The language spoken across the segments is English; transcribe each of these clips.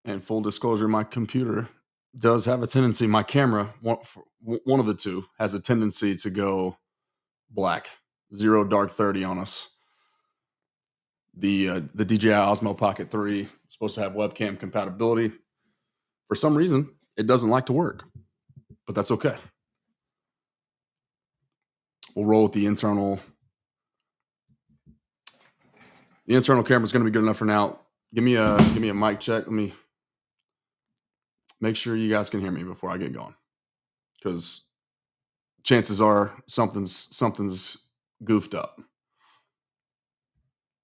And full disclosure, my computer does have a tendency, my camera, one of the two, has a tendency to go black, 0 dark 30 on us. The DJI Osmo Pocket 3 is supposed to have webcam compatibility. For some reason, it doesn't like to work, but that's okay. We'll roll with the internal. The internal camera is going to be good enough for now. Give me a mic check. Let me make sure you guys can hear me before I get going, because chances are something's goofed up.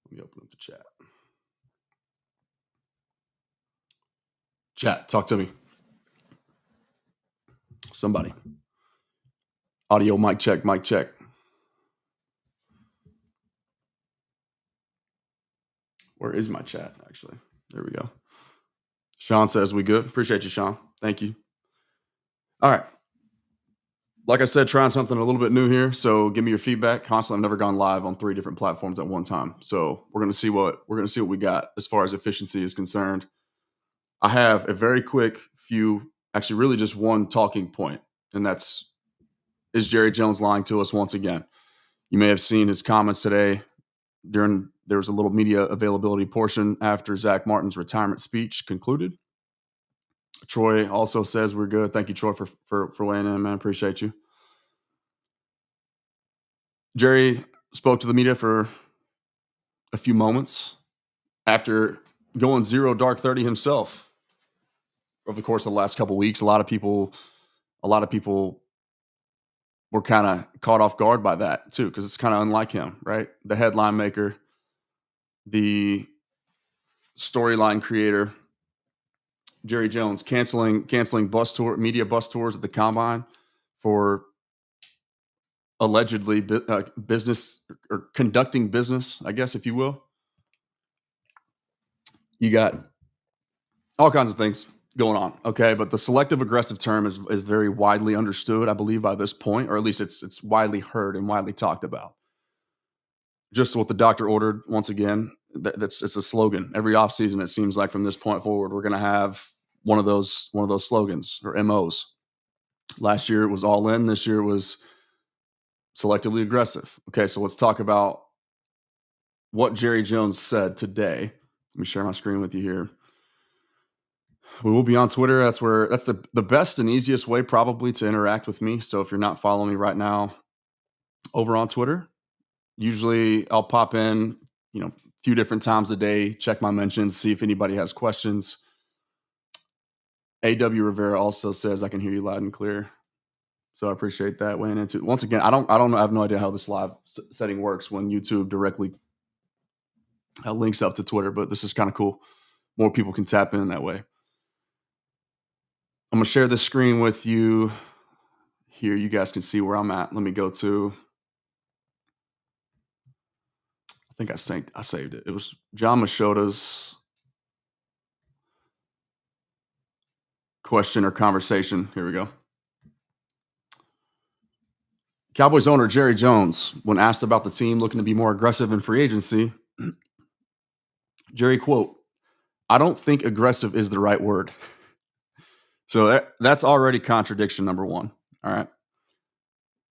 Let me open up the chat. Chat, talk to me. Somebody. Audio mic check, mic check. Where is my chat, actually? There we go. Sean says we good. Appreciate you, Sean. Thank you. All right. Like I said, trying something a little bit new here. So give me your feedback. Constantly, I've never gone live on 3 different platforms at one time. So we're gonna see what we got as far as efficiency is concerned. I have a very quick few, actually really just one talking point, and that's, is Jerry Jones lying to us once again? You may have seen his comments today there was a little media availability portion after Zach Martin's retirement speech concluded. Troy also says we're good. Thank you, Troy, for weighing in, man. Appreciate you. Jerry spoke to the media for a few moments after going 0 dark 30 himself over the course of the last couple of weeks. A lot of people were kind of caught off guard by that too, because it's kind of unlike him, right? The headline maker, the storyline creator, Jerry Jones canceling media bus tours at the combine for allegedly business or conducting business, I guess, if you will. You got all kinds of things going on, okay? But the selective aggressive term is very widely understood, I believe, by this point, or at least it's widely heard and widely talked about. Just what the doctor ordered, once again, it's a slogan. Every offseason, it seems like from this point forward, we're going to have one of those slogans or MOs. Last year, it was all in. This year, it was selectively aggressive. Okay, so let's talk about what Jerry Jones said today. Let me share my screen with you here. We will be on Twitter. That's the best and easiest way probably to interact with me. So if you're not following me right now over on Twitter, usually I'll pop in, a few different times a day, check my mentions, see if anybody has questions. A.W. Rivera also says, I can hear you loud and clear. So I appreciate that weighing into it. Once again, I don't know. I have no idea how this live setting works when YouTube directly links up to Twitter, but this is kind of cool. More people can tap in that way. I'm going to share this screen with you here. You guys can see where I'm at. Let me go to, I think I saved it. It was John Machota's question or conversation. Here we go. Cowboys owner Jerry Jones, when asked about the team looking to be more aggressive in free agency, Jerry, quote, "I don't think aggressive is the right word." So that's already contradiction number one. All right.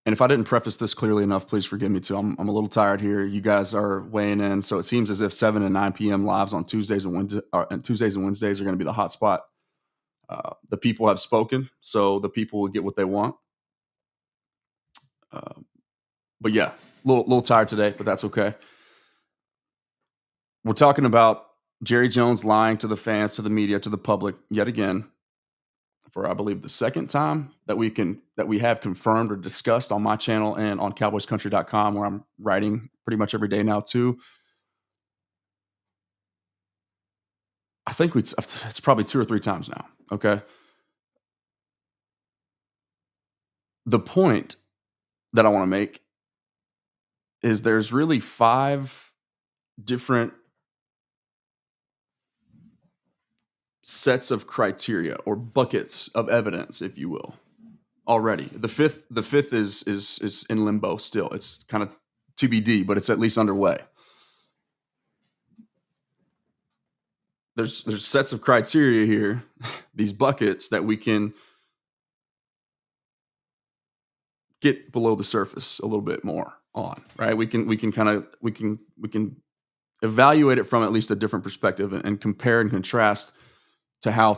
And if I didn't preface this clearly enough, please forgive me too. I'm a little tired here. You guys are weighing in. So it seems as if 7 and 9 p.m. lives on Tuesdays and Wednesdays are going to be the hot spot. The people have spoken, so the people will get what they want. But yeah, a little tired today, but that's okay. We're talking about Jerry Jones lying to the fans, to the media, to the public yet again for, I believe, the second time that we have confirmed or discussed on my channel and on CowboysCountry.com, where I'm writing pretty much every day now too. I think it's probably 2 or 3 times now. Okay. The point that I want to make is there's really 5 different sets of criteria or buckets of evidence, if you will, already. The fifth is in limbo still. It's kind of TBD, but it's at least underway. there's sets of criteria here, these buckets that we can get below the surface a little bit more on, right? We can evaluate it from at least a different perspective and compare and contrast to how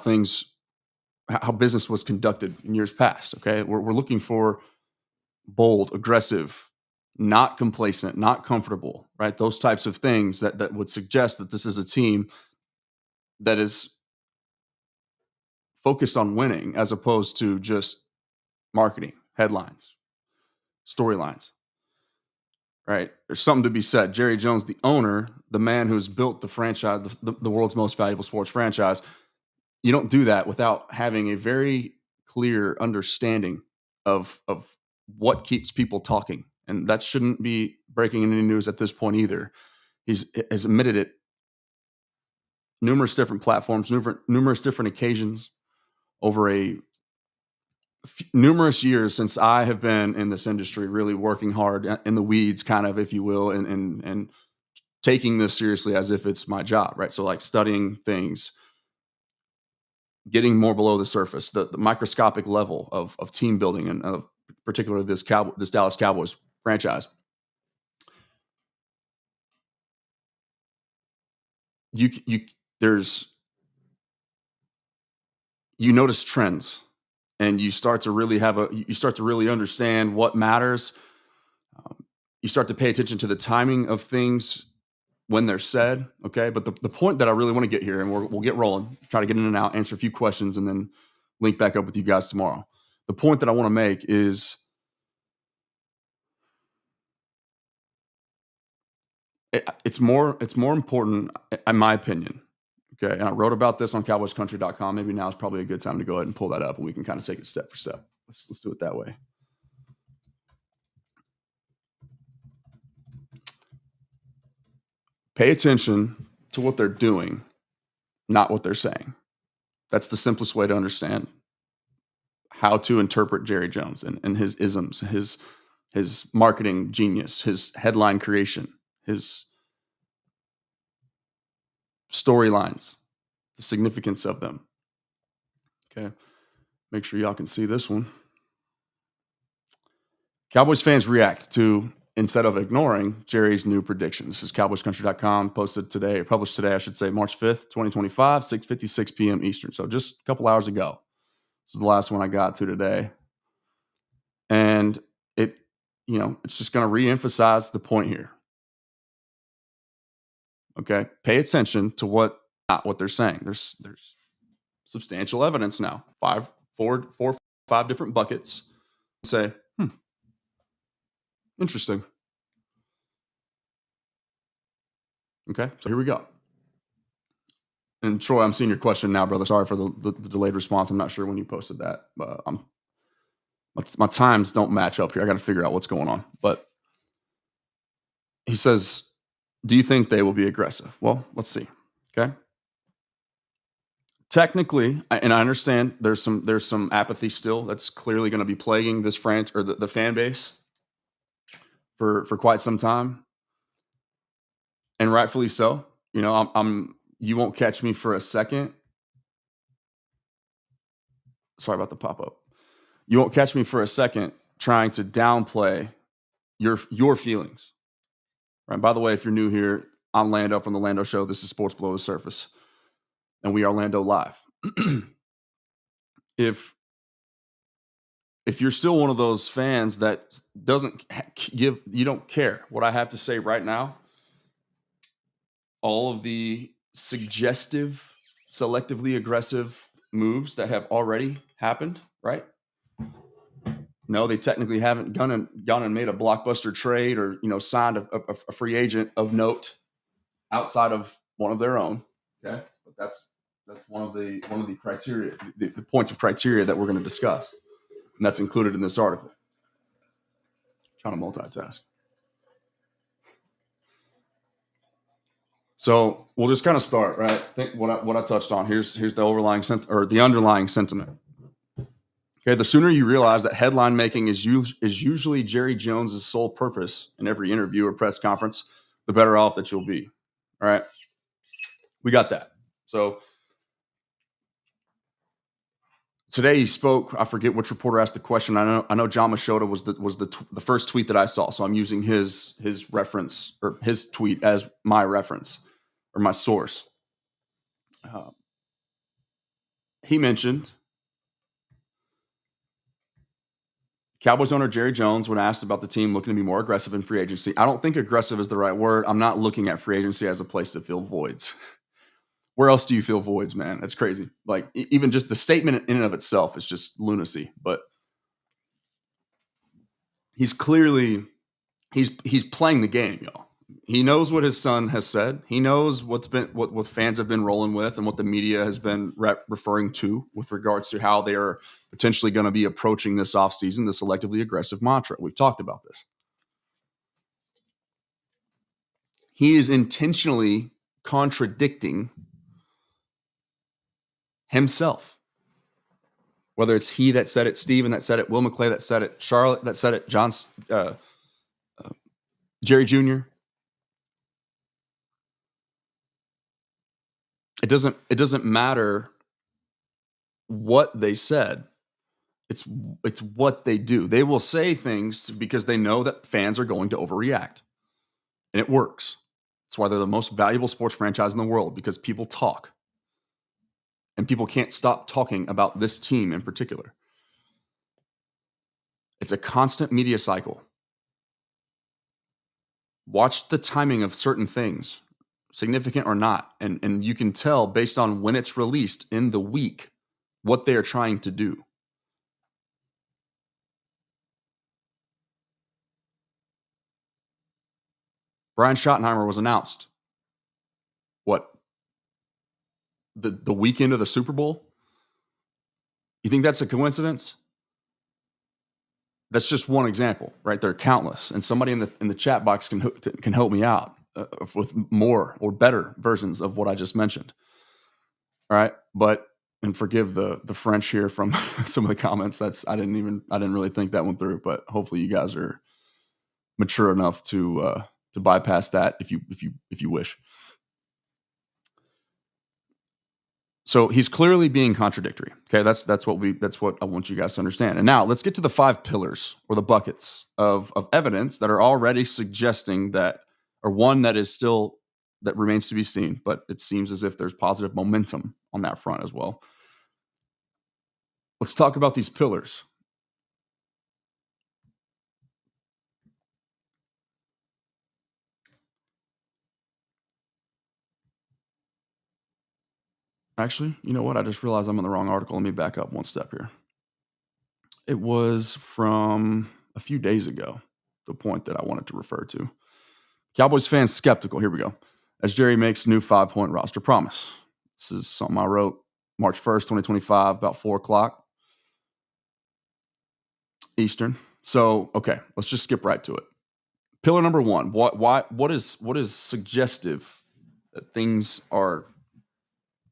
business was conducted in years past. Okay, we're looking for bold, aggressive, not complacent, not comfortable, right? Those types of things that would suggest that this is a team that is focused on winning as opposed to just marketing, headlines, storylines, right? There's something to be said. Jerry Jones, the owner, the man who's built the franchise, the world's most valuable sports franchise, you don't do that without having a very clear understanding of what keeps people talking. And that shouldn't be breaking any news at this point either. He's has admitted it numerous different platforms, numerous different occasions over numerous years since I have been in this industry, really working hard in the weeds, kind of, if you will, and taking this seriously as if it's my job, right? So like studying things, getting more below the surface, the microscopic level of team building and of particularly this Dallas Cowboys franchise. You there's you notice trends, and you start to really understand what matters. You start to pay attention to the timing of things when they're said. Okay, but the point that I really want to get here, and we'll get rolling, try to get in and out, answer a few questions, and then link back up with you guys tomorrow. The point that I want to make is it's more important, in my opinion. Okay, and I wrote about this on CowboysCountry.com. Maybe now is probably a good time to go ahead and pull that up, and we can kind of take it step for step. Let's do it that way. Pay attention to what they're doing, not what they're saying. That's the simplest way to understand how to interpret Jerry Jones and his isms, his marketing genius, his headline creation, his storylines, the significance of them. Okay, make sure y'all can see this one. Cowboys fans react to, instead of ignoring, Jerry's new prediction. This is CowboysCountry.com, published today, I should say, March 5th, 2025, 6:56 p.m. Eastern. So just a couple hours ago. This is the last one I got to today. And it's just going to reemphasize the point here. Okay. Pay attention to not what they're saying. There's substantial evidence now. 5 different buckets. Say, interesting. Okay. So here we go. And Troy, I'm seeing your question now, brother. Sorry for the delayed response. I'm not sure when you posted that. My times don't match up here. I got to figure out what's going on. But he says, do you think they will be aggressive? Well, let's see. Okay. Technically, and I understand there's some apathy still that's clearly going to be plaguing this franchise or the fan base for quite some time, and rightfully so. You won't catch me for a second. Sorry about the pop up. You won't catch me for a second trying to downplay your feelings. Right. By the way, if you're new here, I'm Lando from the Lando Show. This is Sports Below the Surface, and we are Lando Live. If you're still one of those fans that you don't care what I have to say right now, all of the suggestive, selectively aggressive moves that have already happened, right? No, they technically haven't gone and made a blockbuster trade or signed a free agent of note outside of one of their own. Okay, but that's one of the criteria, the points of criteria that we're going to discuss, and that's included in this article. Trying to multitask. So we'll just kind of start, right? I think what I touched on. Here's the the underlying sentiment. Okay, the sooner you realize that headline making is usually Jerry Jones's sole purpose in every interview or press conference, the better off that you'll be. All right, we got that. So today he spoke. I forget which reporter asked the question. I know John Machota was the first tweet that I saw. So I'm using his reference or his tweet as my reference or my source. Uh, he mentioned Cowboys owner Jerry Jones, when asked about the team looking to be more aggressive in free agency. I don't think aggressive is the right word. I'm not looking at free agency as a place to fill voids. Where else do you fill voids, man? That's crazy. Like even just the statement in and of itself is just lunacy. But he's clearly he's playing the game, y'all. He knows what his son has said. He knows what fans have been rolling with and what the media has been referring to with regards to how they are potentially going to be approaching this offseason, the selectively aggressive mantra. We've talked about this. He is intentionally contradicting himself. Whether it's he that said it, Steven that said it, Will McClay that said it, Charlotte that said it, Jerry Jr. It doesn't matter what they said. It's what they do. They will say things because they know that fans are going to overreact. And it works. That's why they're the most valuable sports franchise in the world, because people talk. And people can't stop talking about this team in particular. It's a constant media cycle. Watch the timing of certain things, significant or not. And you can tell based on when it's released in the week what they are trying to do. Brian Schottenheimer was announced. What? The weekend of the Super Bowl? You think that's a coincidence? That's just one example, right? There are countless, and somebody in the chat box can help me out with more or better versions of what I just mentioned. All right, but and forgive the French here from some of the comments. I didn't really think that one through, but hopefully you guys are mature enough to bypass that if you wish. So he's clearly being contradictory. Okay, that's what I want you guys to understand. And now let's get to the 5 pillars or the buckets of evidence that are already suggesting that, or one that is still that remains to be seen, but it seems as if there's positive momentum on that front as well. Let's talk about these pillars. Actually, you know what? I just realized I'm in the wrong article. Let me back up one step here. It was from a few days ago, the point that I wanted to refer to. Cowboys fans skeptical. Here we go. As Jerry makes new 5-point roster promise. This is something I wrote March 1st, 2025, about 4 o'clock Eastern. So, okay, let's just skip right to it. Pillar number 1. What is suggestive that things are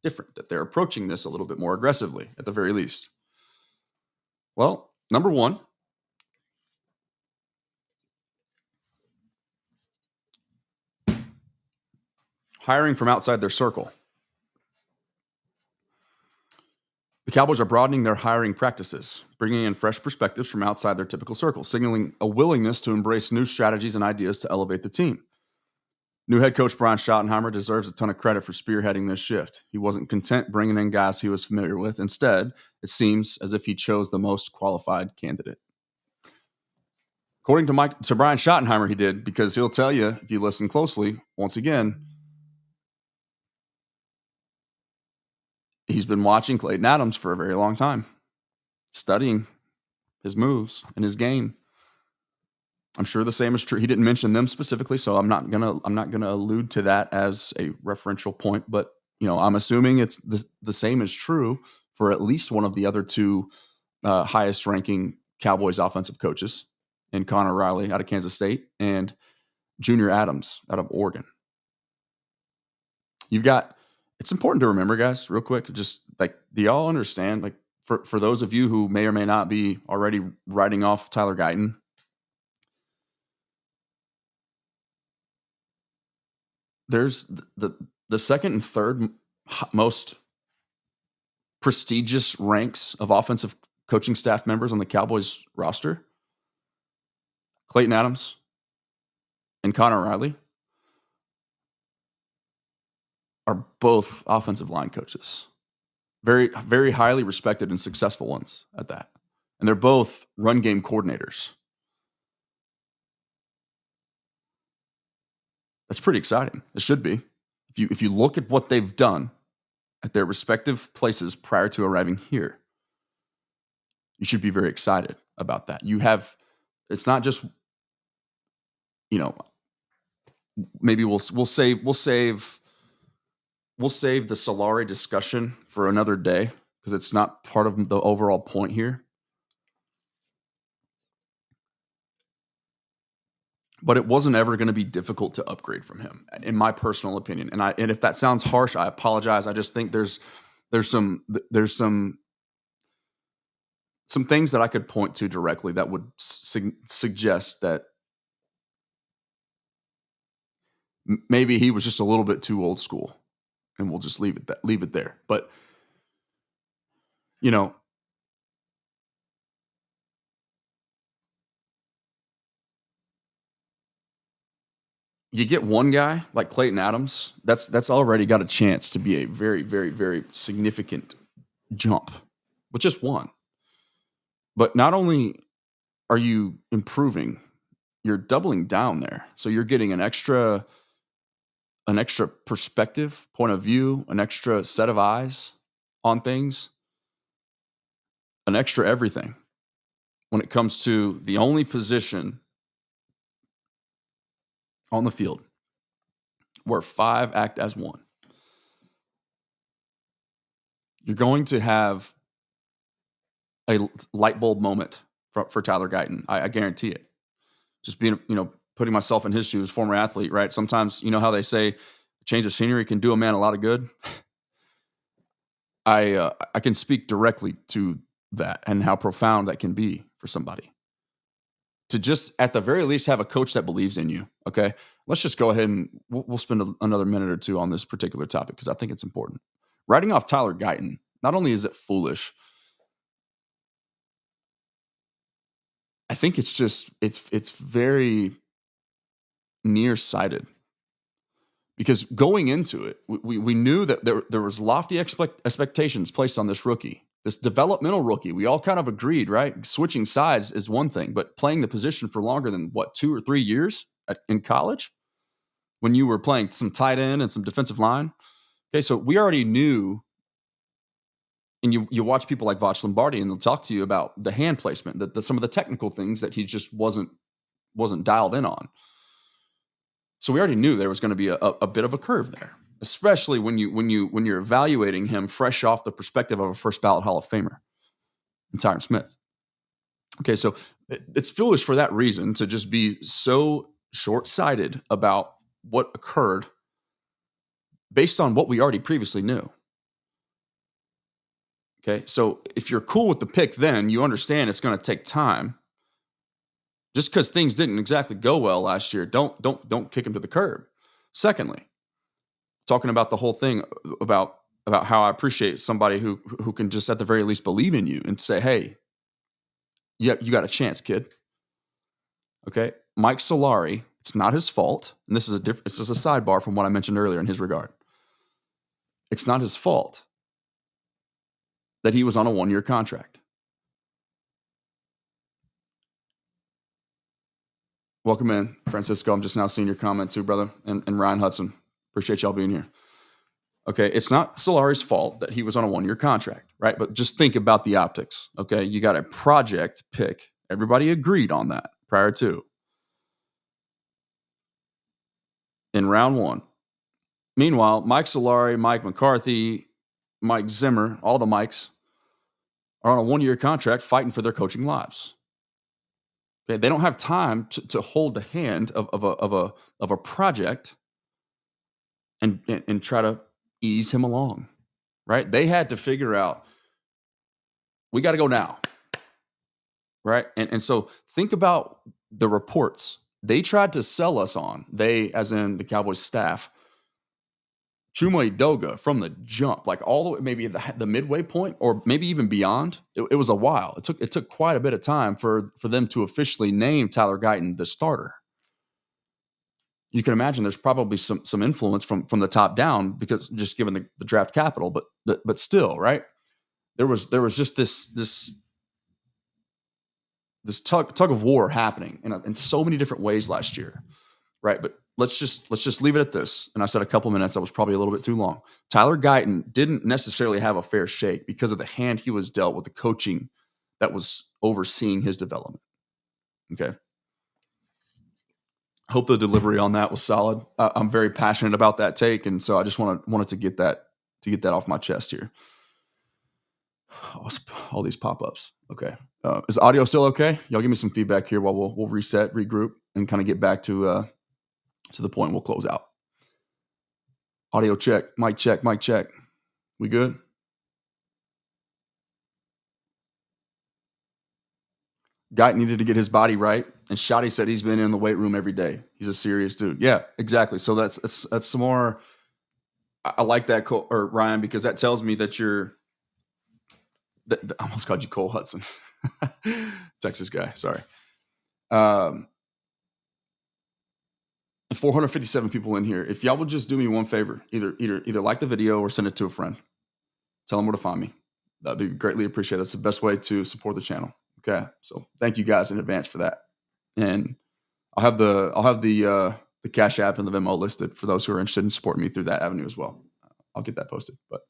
different, that they're approaching this a little bit more aggressively, at the very least? Well, number 1, hiring from outside their circle. The Cowboys are broadening their hiring practices, bringing in fresh perspectives from outside their typical circle, signaling a willingness to embrace new strategies and ideas to elevate the team. New head coach Brian Schottenheimer deserves a ton of credit for spearheading this shift. He wasn't content bringing in guys he was familiar with. Instead, it seems as if he chose the most qualified candidate. According to Brian Schottenheimer, he did, because he'll tell you, if you listen closely, once again, he's been watching Clayton Adams for a very long time, studying his moves and his game. I'm sure the same is true. He didn't mention them specifically, so I'm not gonna allude to that as a referential point. But I'm assuming it's the same is true for at least one of the other 2 highest ranking Cowboys offensive coaches, in Connor Riley out of Kansas State and Junior Adams out of Oregon. It's important to remember, guys, real quick, just like, do y'all understand, like, for those of you who may or may not be already writing off Tyler Guyton, there's the second and third most prestigious ranks of offensive coaching staff members on the Cowboys roster, Clayton Adams and Connor Riley, are both offensive line coaches. Very, very highly respected and successful ones at that. And they're both run game coordinators. That's pretty exciting. It should be. If you look at what they've done at their respective places prior to arriving here, you should be very excited about that. It's not just, maybe we'll save the Solari discussion for another day because it's not part of the overall point here. But it wasn't ever going to be difficult to upgrade from him, in my personal opinion. And if that sounds harsh, I apologize. I just think there's some things that I could point to directly that would suggest that maybe he was just a little bit too old school, and we'll just leave it there. But you get one guy like Clayton Adams, that's already got a chance to be a very, very, very significant jump with just one. But not only are you improving, you're doubling down there. So you're getting an extra perspective, point of view, an extra set of eyes on things, an extra everything when it comes to the only position on the field where 5 act as one. You're going to have a light bulb moment for Tyler Guyton. I guarantee it. Just being, putting myself in his shoes, former athlete, right? Sometimes, how they say change of scenery can do a man a lot of good. I can speak directly to that and how profound that can be for somebody. To just, at the very least, have a coach that believes in you, okay? Let's just go ahead and we'll spend another minute or two on this particular topic because I think it's important. Writing off Tyler Guyton, not only is it foolish, I think it's very nearsighted. Because going into it, we knew that there was lofty expectations placed on this rookie, this developmental rookie. We all kind of agreed, right? Switching sides is one thing, but playing the position for longer than, 2 or 3 years in college when you were playing some tight end and some defensive line? Okay, so we already knew, and you watch people like Voch Lombardi, and they'll talk to you about the hand placement, some of the technical things that he just wasn't dialed in on. So we already knew there was going to be a bit of a curve there, especially when you're evaluating him fresh off the perspective of a first ballot Hall of Famer, Tyron Smith. Okay, so it's foolish for that reason to just be so short-sighted about what occurred based on what we already previously knew. Okay, so if you're cool with the pick, then you understand it's going to take time. Just because things didn't exactly go well last year, don't kick him to the curb. Secondly, talking about the whole thing about how I appreciate somebody who can just at the very least believe in you and say, hey, yeah, you got a chance, kid. Okay, Mike Solari, it's not his fault, and this is a sidebar from what I mentioned earlier in his regard. It's not his fault that he was on a 1-year contract. Welcome in, Francisco. I'm just now seeing your comment too, brother, and Ryan Hudson. Appreciate y'all being here. Okay, it's not Solari's fault that he was on a 1-year contract, right? But just think about the optics, okay? You got a project pick. Everybody agreed on that prior to. In round 1. Meanwhile, Mike Solari, Mike McCarthy, Mike Zimmer, all the Mikes are on a 1-year contract fighting for their coaching lives. Okay, they don't have time to hold the hand of a project and try to ease him along, right? They had to figure out, we got to go now, right? And so think about the reports. They tried to sell us on, they, as in the Cowboys staff, Chuma Edoga from the jump, like all the way, maybe the midway point, or maybe even beyond. It was a while. It took quite a bit of time for them to officially name Tyler Guyton the starter. You can imagine there's probably some influence from the top down, because just given the draft capital, but still, right? There was just this tug of war happening in so many different ways last year, right? But let's just leave it at this. And I said a couple minutes, that was probably a little bit too long. Tyler Guyton didn't necessarily have a fair shake because of the hand he was dealt with the coaching that was overseeing his development. Okay. Hope the delivery on that was solid. I'm very passionate about that take, and so I just wanted to get that off my chest here. All these pop-ups. Okay. Is the audio still okay? Y'all give me some feedback here while we'll reset, regroup, and kind of get back to the point. We'll close out. Audio check, mic check, mic check. We good? Guy needed to get his body right, and Shotty said he's been in the weight room every day. He's a serious dude. Yeah, exactly. So that's some more. I like that, or Ryan, because that tells me that you're. I almost called you Cole Hudson, Texas guy. Sorry. 457 people in here. If y'all would just do me one favor, either like the video or send it to a friend. Tell them where to find me. That'd be greatly appreciated. That's the best way to support the channel. Okay, so thank you guys in advance for that. And I'll have the Cash App and the Venmo listed for those who are interested in supporting me through that avenue as well. I'll get that posted. But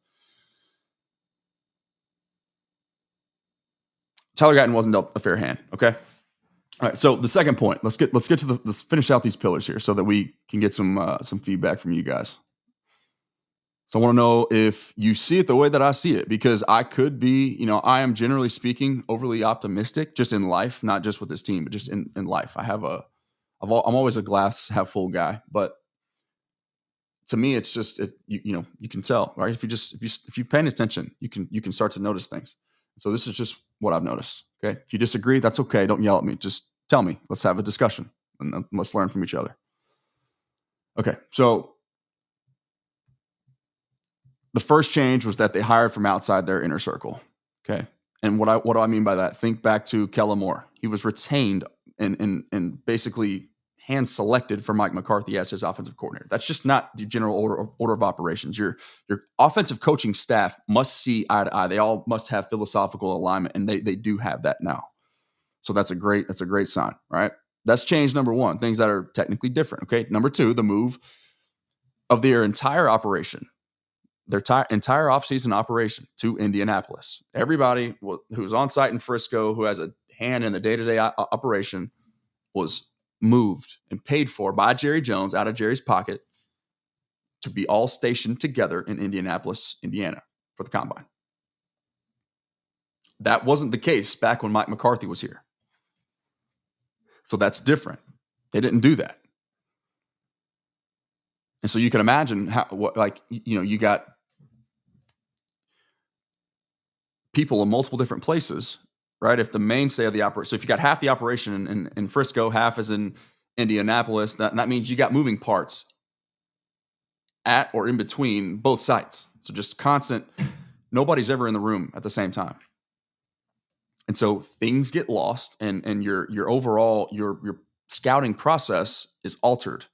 Tyler Guyton wasn't dealt a fair hand. Okay. All right. So the second point. Let's finish out these pillars here so that we can get some feedback from you guys. So I want to know if you see it the way that I see it, because I could be, I am generally speaking overly optimistic just in life, not just with this team, but just in life. I'm always a glass half full guy, but to me, it's just, you can tell, right? If you're paying attention, you can start to notice things. So this is just what I've noticed. Okay. If you disagree, that's okay. Don't yell at me. Just tell me. Let's have a discussion and let's learn from each other. Okay. So the first change was that they hired from outside their inner circle. Okay. And what do I mean by that? Think back to Kellen Moore. He was retained and basically hand selected for Mike McCarthy as his offensive coordinator. That's just not the general order of operations. Your offensive coaching staff must see eye to eye. They all must have philosophical alignment, and they do have that now. So that's a great sign, right? That's change number one, things that are technically different. Okay. Number two, the move of their entire operation, their entire offseason operation to Indianapolis. Everybody who's on site in Frisco, who has a hand in the day-to-day operation, was moved and paid for by Jerry Jones out of Jerry's pocket to be all stationed together in Indianapolis, Indiana for the combine. That wasn't the case back when Mike McCarthy was here. So that's different. They didn't do that. And so you can imagine you got people in multiple different places, right? If the mainstay of the operation, so if you got half the operation in Frisco, half is in Indianapolis, that means you got moving parts at or in between both sites. So just constant, nobody's ever in the room at the same time. And so things get lost, and your overall your scouting process is altered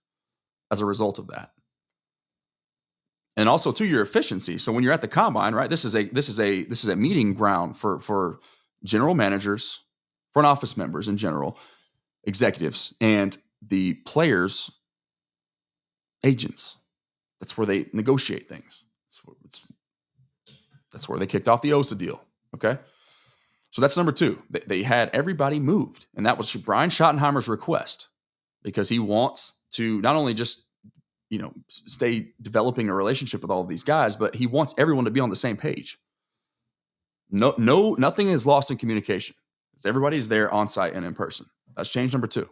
as a result of that. And also to your efficiency. So when you're at the combine, right, this is a meeting ground for general managers, front office members in general, executives, and the players' agents. That's where they negotiate things. That's where they kicked off the OSA deal. Okay. So that's number two. They had everybody moved, and that was Brian Schottenheimer's request, because he wants to not only just stay developing a relationship with all of these guys, but he wants everyone to be on the same page. Nothing is lost in communication. Everybody's there on site and in person. That's change number two.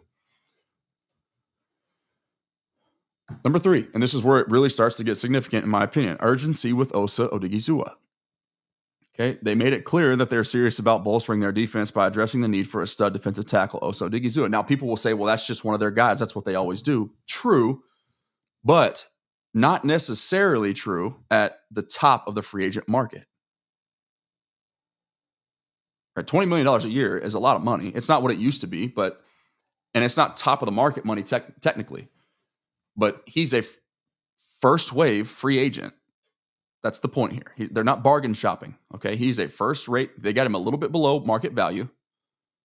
Number three, and this is where it really starts to get significant in my opinion, urgency with Osa Odigizua. Okay, they made it clear that they're serious about bolstering their defense by addressing the need for a stud defensive tackle, Osa Odigizua. Now, people will say, well, that's just one of their guys. That's what they always do. True. But not necessarily true at the top of the free agent market. Right? $20 million a year is a lot of money. It's not what it used to be, and it's not top of the market money technically, but he's a first wave free agent. That's the point here. They're not bargain shopping. Okay. He's a first rate. They got him a little bit below market value.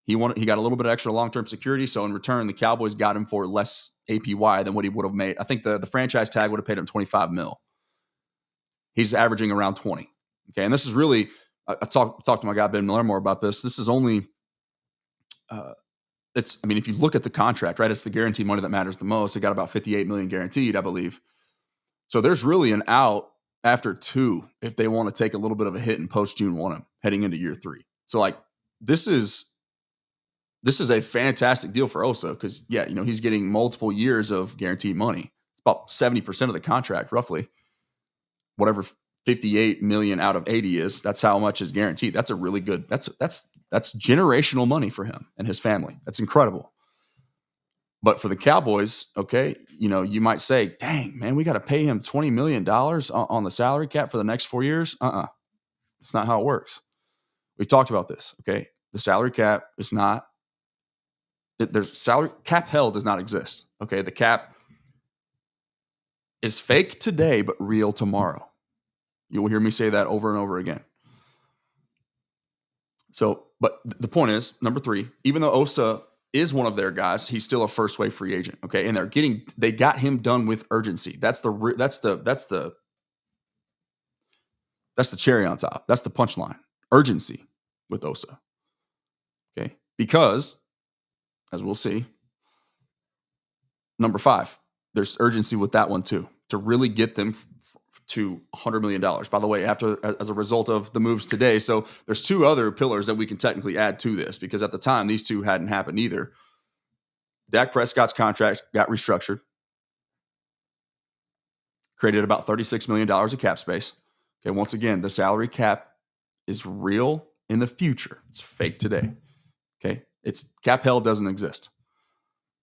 He got a little bit of extra long-term security. So in return, the Cowboys got him for less APY than what he would have made. I think the franchise tag would have paid him 25 mil. He's averaging around 20. Okay. And this is really, I talked to my guy, Ben Miller, more about this. This is only, if you look at the contract, right, it's the guaranteed money that matters the most. It got about 58 million guaranteed, I believe. So there's really an out after 2 if they want to take a little bit of a hit and post June 1 heading into year 3. So like this is a fantastic deal for Osa because he's getting multiple years of guaranteed money. It's about 70% of the contract, roughly. Whatever 58 million out of 80 is, that's how much is guaranteed. That's a really good, that's generational money for him and his family. That's incredible. But for the Cowboys, okay, you might say, dang, man, we got to pay him $20 million on the salary cap for the next 4 years. It's not how it works. We've talked about this, okay? The salary cap is not, cap hell does not exist, okay? The cap is fake today, but real tomorrow. You will hear me say that over and over again. So, but the point is, number 3, even though Osa is one of their guys, he's still a first wave free agent. Okay. And they got him done with urgency. That's the cherry on top. That's the punchline. Urgency with Osa. Okay. Because as we'll see, number 5, there's urgency with that one too, to really get them to $100 million. By the way, as a result of the moves today. So there's 2 other pillars that we can technically add to this because at the time, these 2 hadn't happened either. Dak Prescott's contract got restructured, created about $36 million of cap space. Okay, once again, the salary cap is real in the future. It's fake today. Okay, it's cap hell doesn't exist.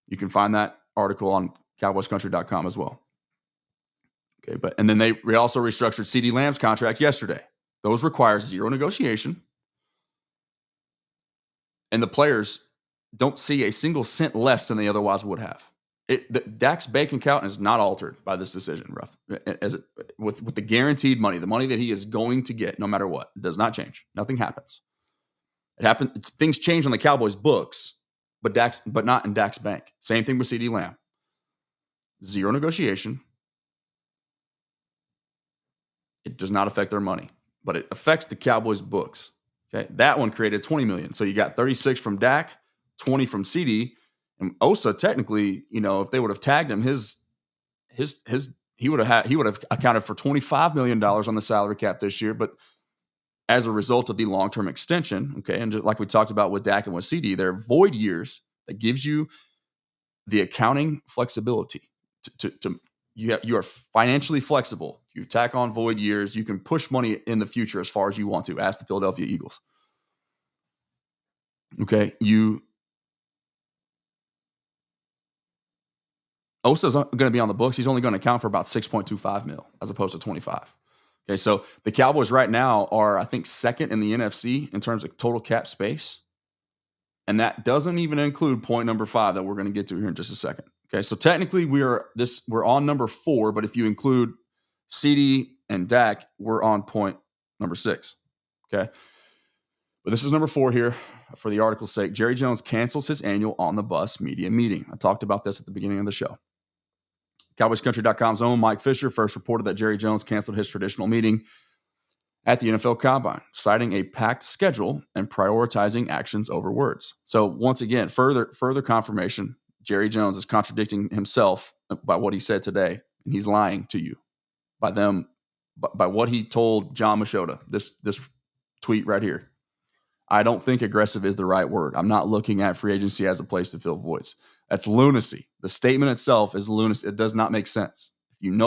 You can find that article on CowboysCountry.com as well. Okay, and then we also restructured CeeDee Lamb's contract yesterday. Those require 0 negotiation. And the players don't see a single cent less than they otherwise would have. Dak's bank account is not altered by this decision, with the guaranteed money, the money that he is going to get no matter what. It does not change. Nothing happens. Things change on the Cowboys' books, but not in Dak's bank. Same thing with CeeDee Lamb. 0 negotiation. It does not affect their money, but it affects the Cowboys' books. Okay, that one created $20 million. So you got 36 from Dak, 20 from CeeDee, and Osa. Technically, if they would have tagged him, he would have accounted for $25 million on the salary cap this year. But as a result of the long-term extension, okay, and like we talked about with Dak and with CeeDee, they're void years that gives you the accounting flexibility to you are financially flexible. If you tack on void years, you can push money in the future as far as you want to. Ask the Philadelphia Eagles. Okay, Osa's going to be on the books. He's only going to account for about 6.25 mil as opposed to 25. Okay, so the Cowboys right now are, I think, second in the NFC in terms of total cap space. And that doesn't even include point number 5 that we're going to get to here in just a second. Okay, so technically we're on number 4, but if you include CeeDee and Dak, we're on point number 6. Okay, but this is number 4 here for the article's sake. Jerry Jones cancels his annual On the Bus media meeting. I talked about this at the beginning of the show. CowboysCountry.com's own Mike Fisher first reported that Jerry Jones canceled his traditional meeting at the NFL Combine, citing a packed schedule and prioritizing actions over words. So once again, further confirmation, Jerry Jones is contradicting himself by what he said today, and he's lying to you by what he told John Machota, this tweet right here. I don't think aggressive is the right word. I'm not looking at free agency as a place to fill voids. That's lunacy. The statement itself is lunacy. It does not make sense. If you know